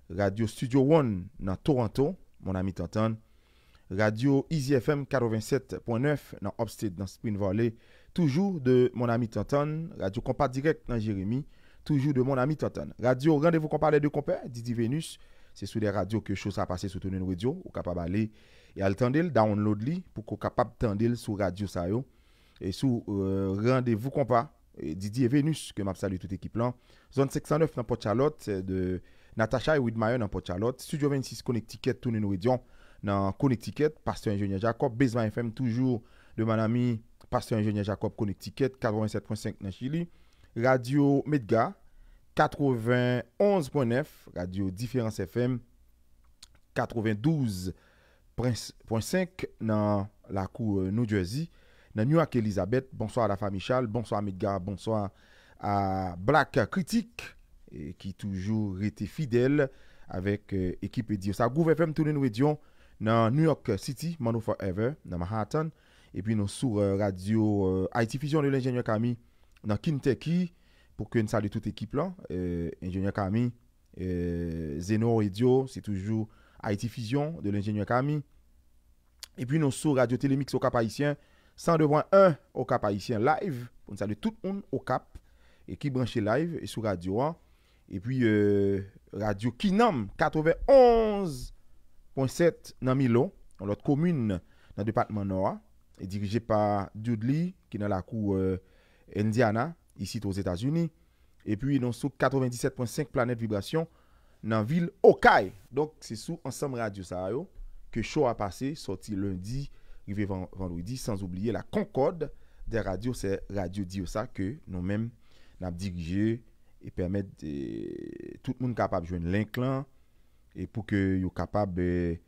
Radio Studio One dans Toronto, mon ami Tantan. Radio Easy FM 87.9 dans Upstate, dans Spring Valley. Toujours de mon ami Tantan. Radio Compas Direct dans Jérémy. Toujours de mon ami Tantan. Radio Rendez-vous qu'on parlait de compère, Didi Vénus. C'est sur les radios que chose a passé sur Tonin Radio. Ou capable d'aller et attendre download li pour qu'on capable tendre sur radio ça yo. Et sous Rendez-vous compas Didi Vénus que m'a salué toute équipe là. Zone 609 dans Port Charlotte de Natasha et Widmeyer dans Port Charlotte. Studio 26 Connecticut Tonin Radio dans Connecticut, Pasteur Ingénieur Jacob, Besoin FM toujours de mon ami Pasteur Ingénieur Jacob Connecticut 87.5 dans Chili. Radio Medga 91.9, Radio Différence FM 92.5 dans la cour New Jersey. Dans New York Elizabeth, bonsoir à la famille Charles, bonsoir à Medgar, bonsoir à Black Critique qui toujours été fidèle avec équipe Edio. Ça Gouv FM tourner nous édions dans New York City, Mano Forever, dans Manhattan. Et puis nous sur radio IT Fusion de l'ingénieur Camille dans Kentucky pour que nous saluions toute équipe là. Ingénieur Camille, Zeno Edio, c'est toujours IT Fusion de l'ingénieur Camille. Et puis nous sur Radio Télémix au Cap Haïtien, 102.1 au Cap Haïtien live. Pour nous saluer tout le monde au Cap et qui branche live et sur Radio 1. Et puis Radio Kinam 91.7 dans Milo, dans l'autre commune dans le département Nord, et dirigé par Dudley qui est dans la cour Indiana, ici aux États-Unis. Et puis nous sur 97.5 Planète Vibration dans la ville Okai. Donc c'est sous ensemble radio ça yo que show a passé sorti lundi, arrivé vendredi, sans oublier la Concorde des radios, c'est Radio Diosa que nous-mêmes n'a dirigé et permettre tout le monde capable de joindre l'inclin et pour que yo capable et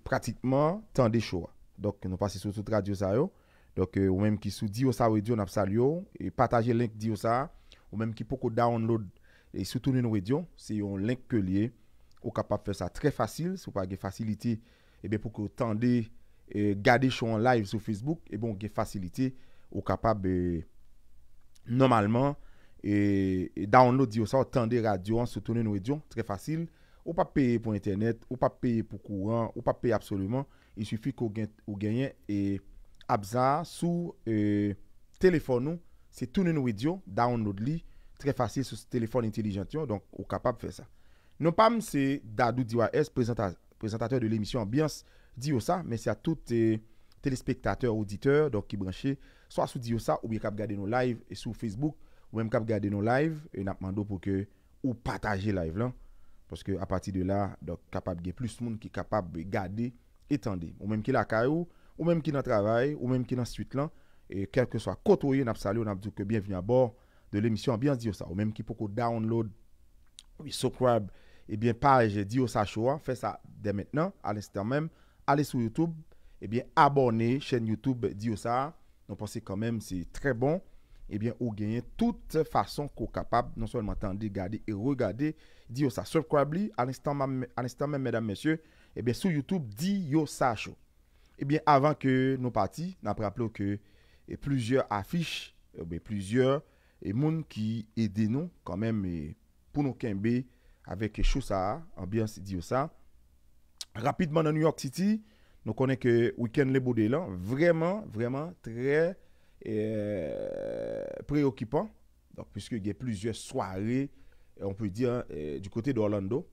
pratiquement tant des shows. Donc nous passons sur toute radio ça yo. Donc ou même qui sous Diosa Radio n'a salué et partager link Diosa ou même qui peut download et surtout nos radio, c'est un link que lié ou capable faire ça très facile, si vous pas de facilité et bien pour que tendez garder show en live sur Facebook et bon une facilité ou capable normalement et download dire ça tendez radio sur tourner nos radio très facile ou pas payer pour internet ou pas payer pour courant ou pas payer absolument, il suffit qu'on gagne et abza sous téléphone nous c'est tourner nos radio download li très facile sur ce téléphone intelligent donc ou capable de faire ça. Non pas c'est Dadou Diwas présentateur de l'émission Ambiance Diosa, mais c'est à tous les téléspectateurs, auditeurs donc qui branchent soit sur Diosa ou bien qui regarder nos live et sur Facebook ou même qui regarder nos live et n'a demandé pour que ou partager live là parce que à partir de là donc capable de plus de monde qui capable de regarder et tendre ou même qui la caillou ou même qui dans travail ou même qui dans suite là et quel que soit côtoyer n'a salué n'a dit que bienvenue à bord de l'émission Ambiance Diosa ou même qui peut download ou subscribe et bien page Diosa Show fait ça dès maintenant à l'instant même allez sur YouTube et bien abonnez chaîne YouTube Diosa. On pense quand même c'est très bon et bien ou gagner toute façon qu'on capable non seulement attendre regarder et regarder Diosa subscribe à l'instant même mesdames messieurs et bien sur YouTube Diosa Show. Et bien avant que nous partions, n'a rappelé que plusieurs affiches plusieurs et monde qui aident nous quand même pour nous kembe avec Choussa Ambiance Diosa. Rapidement dans New York City, nous connaissons que week-end les Baudets là vraiment très préoccupant. Donc puisque il y a plusieurs soirées, on peut dire du côté d'Orlando,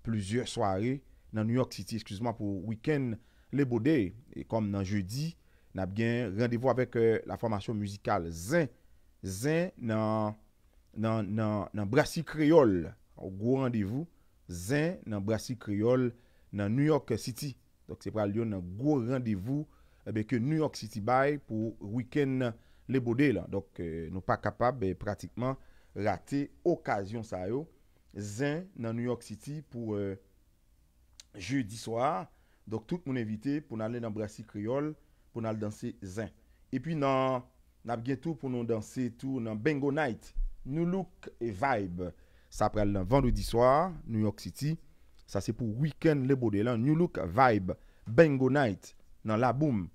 plusieurs soirées dans New York City, excuse-moi pour week-end les Baudets et comme dans jeudi, on a bien rendez-vous avec la formation musicale Zin dans Brasserie Créole, au gros rendez-vous Zin dans Brasserie Créole dans New York City. Donc c'est pour aller un gros rendez-vous que New York City bail pour week-end les Baudets là. Donc nous pas capable pratiquement rater occasion ça yo. Zin dans New York City pour jeudi soir. Donc tout le monde invité pour aller dans Brasserie Créole pour aller danser Zin. Et puis dans n'a bien tout pour nous danser tout dans Bingo Night, New Look et Vibe. Ça après le vendredi soir New York City. Ça c'est pour week-end les Baudets là, New Look Vibe, Bingo Night dans la boom.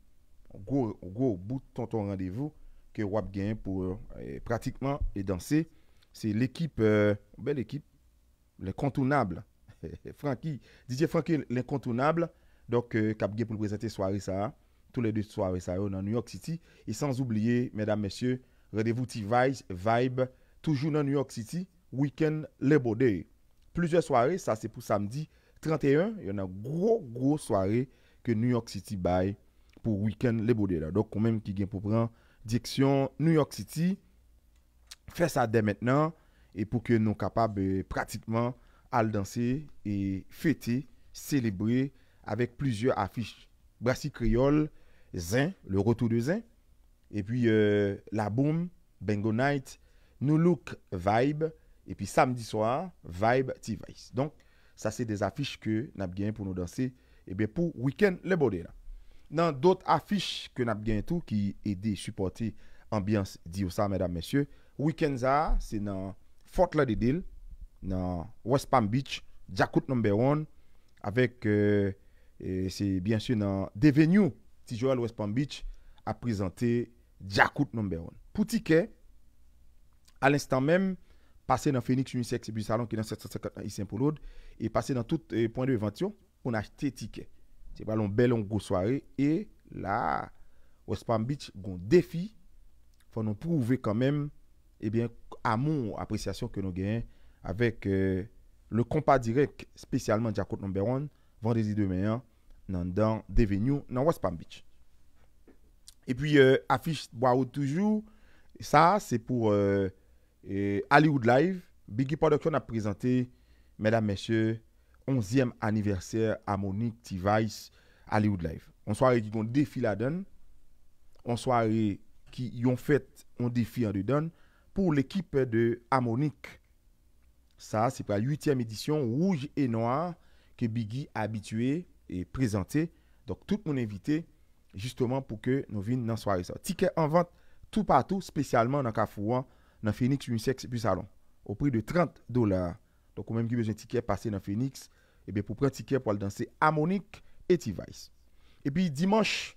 Gros bout de ton rendez-vous que wap gagne pour pratiquement et danser. C'est l'équipe belle équipe, les contournables. Frankie, DJ Frankie l'incontournable. Donc, Cap pour le présenter soirée ça. Tous les deux soirées ça dans New York City. Et sans oublier, mesdames, messieurs, rendez-vous T-Vice, Vibe, toujours dans New York City, Weekend Labor Day. Plusieurs soirées, ça c'est pour samedi 31. Il y en a gros soirée que New York City bail pour Weekend Labor Day. Là. Donc, quand même, qui vient pour prendre direction New York City, fait ça dès maintenant et pour que nous capables pratiquement à danser et fêter, célébrer avec plusieurs affiches. Brasserie Créole, Zin, le retour de Zin, et puis La Boom, Bengo Night, New Look Vibe, et puis samedi soir, Vibe T-Vice. Donc, ça c'est des affiches que nous avons gagné pour nous danser, et bien pour Weekend le Bordé là. Dans d'autres affiches que nous avons gagné tout, qui aident supporter ambiance, dit ça, mesdames, messieurs, Weekend ça, c'est dans Fort Lauderdale, dans West Palm Beach, Jakut number 1, avec, c'est bien sûr dans Devenue, T-Joel West Palm Beach, a présenté Jakut number 1. Pour ticket, à l'instant même, passer dans Phoenix Unisex et puis salon qui est dans 750 ici pour l'autre, et passer dans tout point de vente pour acheter ticket. C'est pas une belle grosse soirée, et là, West Palm Beach, un défi, faut nous prouver quand même, eh bien, amour, appréciation que nous gagnons avec le compas direct, spécialement Jakut number 1, vendredi demain, dans Devenue, dans West Palm Beach. Et puis, affiche Bois toujours, ça, c'est pour Hollywood Live. Biggie Production a présenté, mesdames, messieurs, 11e anniversaire Harmonic T-Vice Hollywood Live. On soirée qui ont défi la donne, on soirée qui ont fait un défi en dedans pour l'équipe de Harmonic. Ça, c'est pour la 8e édition Rouge et Noir que Biggie a habitué et présenté. Donc, tout le monde invité justement pour que nous venions dans la soirée. Ça. Ticket en vente tout partout, spécialement dans Carrefour, dans Phoenix Unisex et puis Salon, au prix de $30. Donc, même qui besoin de ticket passer dans Phoenix, et bien pour prendre ticket pour aller danser Harmonic et T-Vice. Et puis dimanche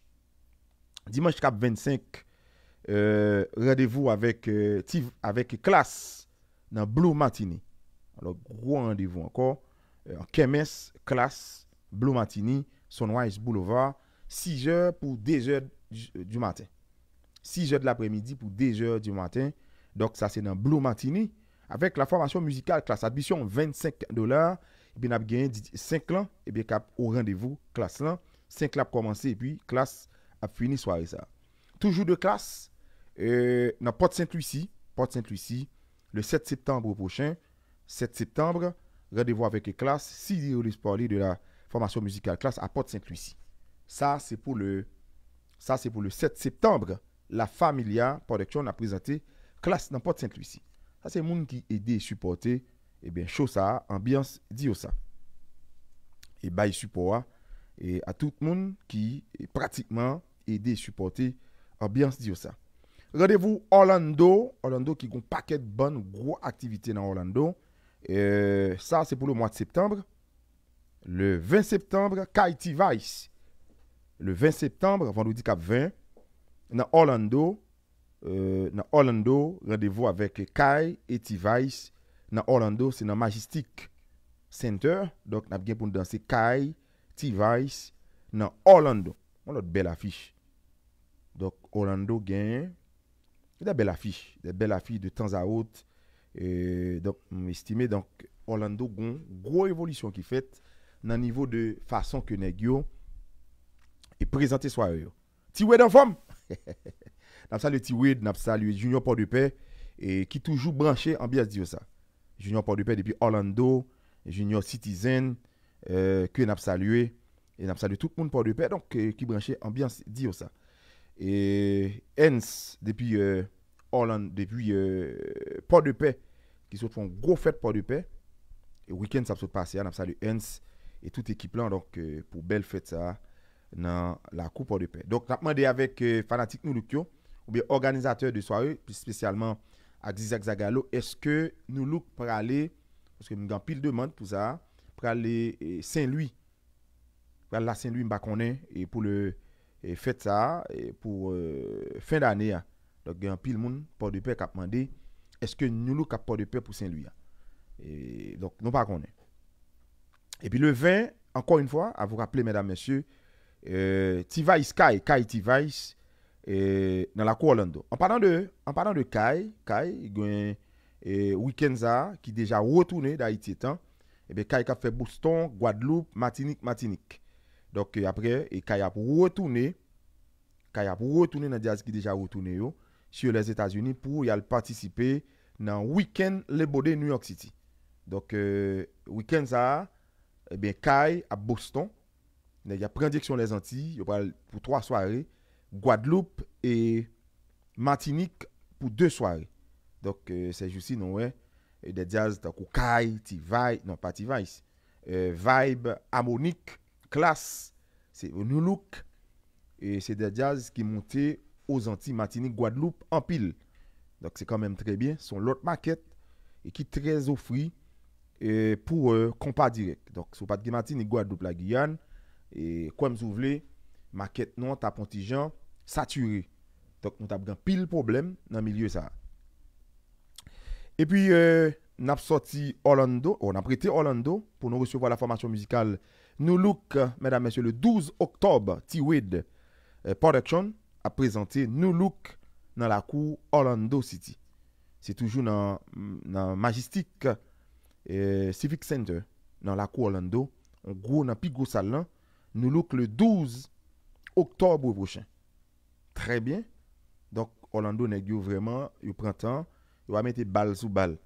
cap 25, rendez-vous avec Classe dans Blue Martini. Alors, gros rendez-vous encore. En Kemes, Classe, Blue Martini, Sunrise Boulevard, 6h pour 2h du matin. 6h de l'après-midi pour 2h du matin. Donc, ça, c'est dans Blue Martini. Avec la formation musicale Classe, admission $25. Et puis, on a gagné 5 ans. Et bien, au rendez-vous, Classe là. 5 ans commencé. Et puis, Classe a fini soirée ça. Toujours de Classe. Dans Porte Sainte-Lucie, le 7 septembre prochain. 7 septembre, rendez-vous avec Classe. Si vous parler de la formation musicale Classe à Porte Sainte-Lucie. Ça, c'est pour le 7 septembre. La Familia Production a présenté Classe dans Porte Sainte-Lucie. Ça, c'est le monde qui aide et supporter. Eh bien, chaud ça, ambiance, dit ça. Et bail support et à tout le monde qui est pratiquement aidé et supporter ambiance, dit ça. Rendez-vous Orlando qui a un paquet de bonnes grosses activités dans Orlando. Ça, c'est pour le mois de septembre. Le 20 septembre, Kaiti Vice. Le 20 septembre, vendredi cap 20, dans Orlando, rendez-vous avec Kai et T-Vice. Dans Orlando, c'est dans Majestic Center. Donc, nous avons bien pour nous danser Kai, T-Vice, dans Orlando. On a une belle affiche. Donc, Orlando gagne des belles affiches de temps à autre. Donc, on estime donc Orlando a une grosse évolution qui fait dans le niveau de façon que Negio est présenté soirée. T-Wade en forme. Nous avons T-Wade, nous avons Junior Port-de-Paix et qui toujours branché en bien dire ça. Junior Port-de-Paix depuis Orlando, Junior Citizen, que nous avons salué. Et nous avons salué tout le monde Port-de-Paix, donc qui branché en bien dire ça. Et Hens, depuis Orlando, depuis Port-de-Paix, qui se font gros fête Port-de-Paix. Et week-end, ça se passe, nous avons salué Hens et toute équipe là, donc pour belle fête ça, dans la Coupe Port-de-Paix. Donc, nous avons demandé avec Fanatique New Look, ou bien organisateur de soirée, plus spécialement avec Zizak Zagalo, est-ce que New Look pour aller, parce que nous avons pile de demande pour ça, pour aller Saint-Louis, pour aller à Saint-Louis, et pour le fête ça, et pour fin d'année. Donc, il y a pile de monde Port-de-Paix qui a demandé, est-ce que New Look a Port-de-Paix pour Saint-Louis? Et donc, nous ne connaissons pas. Et puis le 20, encore une fois, à vous rappeler, mesdames, messieurs, T-Vice Kai T-Vice dans la cour Orlando. En parlant de Kai, il y a un week-end qui déjà retourné d'Haïti. Et bien, Kai a fait Boston, Guadeloupe, Martinique. Donc après, Kai a retourné dans le jazz qui déjà retourné sur les États-Unis pour y aller participer dans le week-end Les Bodés New York City. Donc, week-end ça, eh bien, Kai à Boston. Il y a pris direction les Antilles pour 3 soirées. Guadeloupe et Martinique pour 2 soirées. Donc, c'est juste non, ouais. Et des jazz comme Kai, T-Vice, non pas T-Vice, Vibe, Harmonique, Classe, c'est New Look. Et c'est des jazz qui montaient aux Antilles, Martinique, Guadeloupe en pile. Donc, c'est quand même très bien. Son l'autre maquette et qui est très offri pour compas direct. Donc, si vous pas de Martinique, Guadeloupe, la Guyane, et comme vous voulez, maquette non, t'as Pontijan, saturé. Donc, nous avons pile problème dans le milieu ça. Et puis, nous avons sorti Orlando, on a prêté Orlando pour nous recevoir la formation musicale New Look, mesdames, messieurs, le 12 octobre, T-Wade Production a présenté New Look dans la cour Orlando City. C'est toujours dans Majestic Civic Center, dans la cour Orlando. On gros dans plus gros salle. New Look le 12 octobre prochain. Très bien. Donc, Orlando n'est vraiment, il prend temps, il va mettre balle sous balle.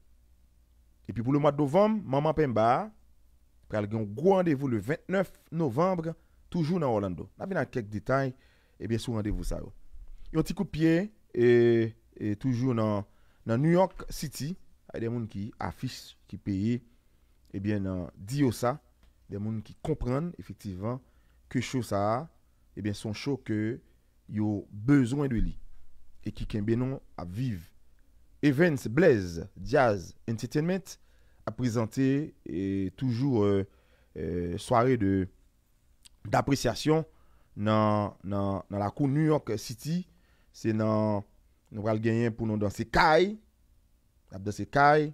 Et puis pour le mois de novembre, Maman Pemba, il y a un gros rendez-vous le 29 novembre, toujours dans Orlando. On a bien quelques détails, et bien sûr, rendez-vous ça. Il y a un petit coup de pied, et toujours dans New York City, il y a des gens qui affichent, qui payent, et bien dans Diosa, des gens qui comprennent effectivement que chose ça, et bien son show que ils ont besoin de lui et qui kembe non à vivre. Events Blaze Jazz Entertainment a présenté toujours soirée d'appréciation dans la cour New York City. C'est dans nous allons gagner pour nous danser Kai, danser Kai